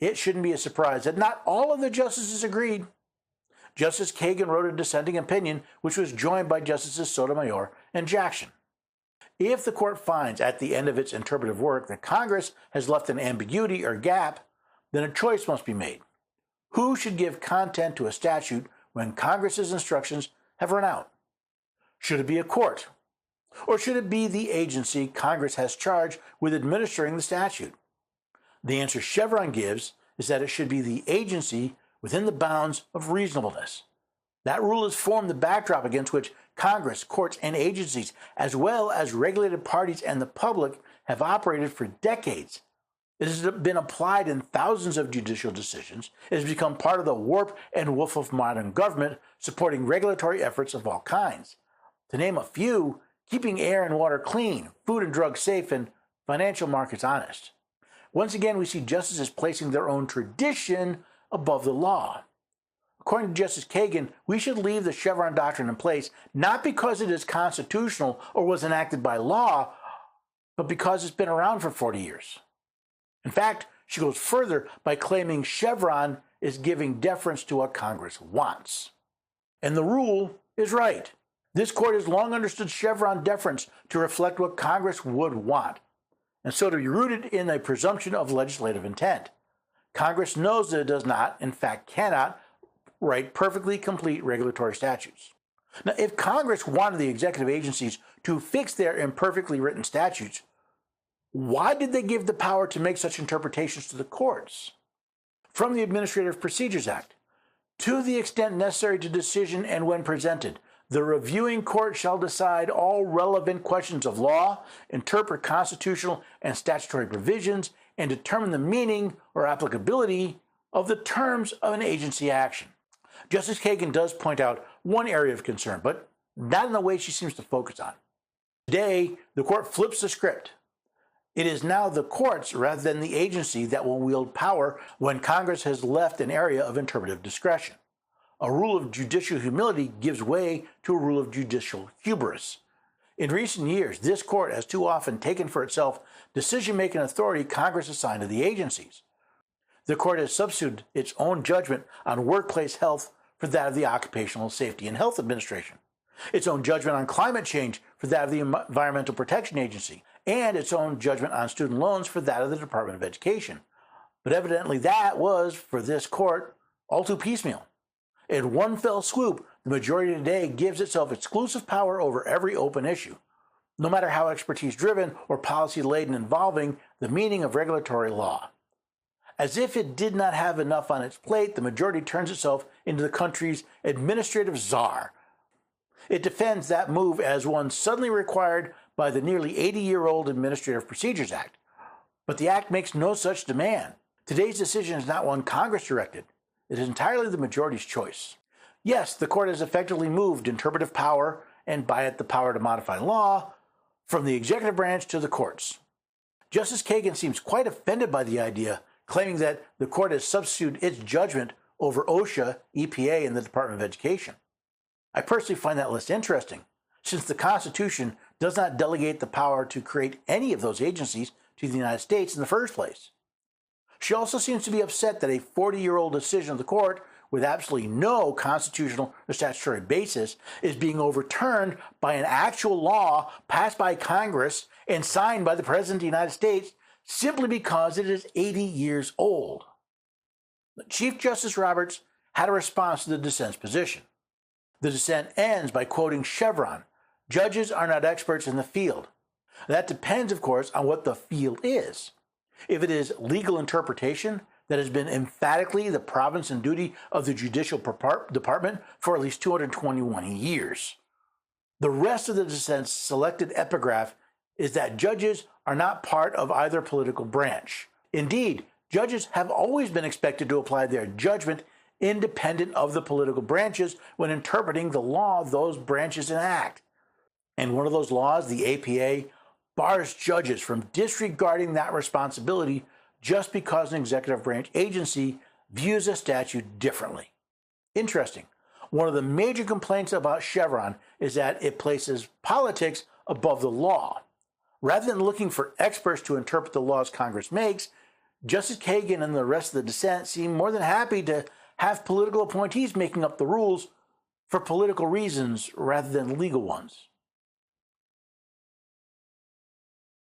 it shouldn't be a surprise that not all of the justices agreed. Justice Kagan wrote a dissenting opinion, which was joined by Justices Sotomayor and Jackson. If the court finds at the end of its interpretive work that Congress has left an ambiguity or gap, then a choice must be made. Who should give content to a statute when Congress's instructions have run out? Should it be a court? Or should it be the agency Congress has charged with administering the statute? The answer Chevron gives is that it should be the agency within the bounds of reasonableness. That rule has formed the backdrop against which Congress, courts, and agencies, as well as regulated parties and the public, have operated for decades. It has been applied in thousands of judicial decisions. It has become part of the warp and woof of modern government, supporting regulatory efforts of all kinds. To name a few, keeping air and water clean, food and drugs safe, and financial markets honest. Once again, we see justices placing their own tradition above the law. According to Justice Kagan, we should leave the Chevron doctrine in place not because it is constitutional or was enacted by law, but because it's been around for 40 years. In fact, she goes further by claiming Chevron is giving deference to what Congress wants. And the rule is right. This court has long understood Chevron deference to reflect what Congress would want, and so to be rooted in a presumption of legislative intent. Congress knows that it does not, in fact cannot, write perfectly complete regulatory statutes. Now, if Congress wanted the executive agencies to fix their imperfectly written statutes, why did they give the power to make such interpretations to the courts? From the Administrative Procedures Act, to the extent necessary to decision and when presented, the reviewing court shall decide all relevant questions of law, interpret constitutional and statutory provisions, and determine the meaning or applicability of the terms of an agency action. Justice Kagan does point out one area of concern, but not in the way she seems to focus on. Today, the court flips the script. It is now the courts rather than the agency that will wield power when Congress has left an area of interpretive discretion. A rule of judicial humility gives way to a rule of judicial hubris. In recent years, this court has too often taken for itself decision-making authority Congress assigned to the agencies. The court has substituted its own judgment on workplace health for that of the Occupational Safety and Health Administration, its own judgment on climate change for that of the Environmental Protection Agency, and its own judgment on student loans for that of the Department of Education. But evidently that was, for this court, all too piecemeal. In one fell swoop, the majority today gives itself exclusive power over every open issue, no matter how expertise-driven or policy-laden, involving the meaning of regulatory law. As if it did not have enough on its plate, the majority turns itself into the country's administrative czar. It defends that move as one suddenly required by the nearly 80-year-old Administrative Procedures Act. But the Act makes no such demand. Today's decision is not one Congress directed. It is entirely the majority's choice. Yes, the court has effectively moved interpretive power, and by it the power to modify law, from the executive branch to the courts. Justice Kagan seems quite offended by the idea, claiming that the court has substituted its judgment over OSHA, EPA, and the Department of Education. I personally find that less interesting, since the Constitution does not delegate the power to create any of those agencies to the United States in the first place. She also seems to be upset that a 40-year-old decision of the court with absolutely no constitutional or statutory basis is being overturned by an actual law passed by Congress and signed by the President of the United States simply because it is 80 years old. Chief Justice Roberts had a response to the dissent's position. The dissent ends by quoting Chevron, "Judges are not experts in the field." That depends, of course, on what the field is. If it is legal interpretation, that has been emphatically the province and duty of the Judicial Department for at least 221 years. The rest of the dissent's selected epigraph is that judges are not part of either political branch. Indeed, judges have always been expected to apply their judgment independent of the political branches when interpreting the law those branches enact. And one of those laws, the APA, bars judges from disregarding that responsibility just because an executive branch agency views a statute differently. Interesting. One of the major complaints about Chevron is that it places politics above the law. Rather than looking for experts to interpret the laws Congress makes, Justice Kagan and the rest of the dissent seem more than happy to have political appointees making up the rules for political reasons rather than legal ones.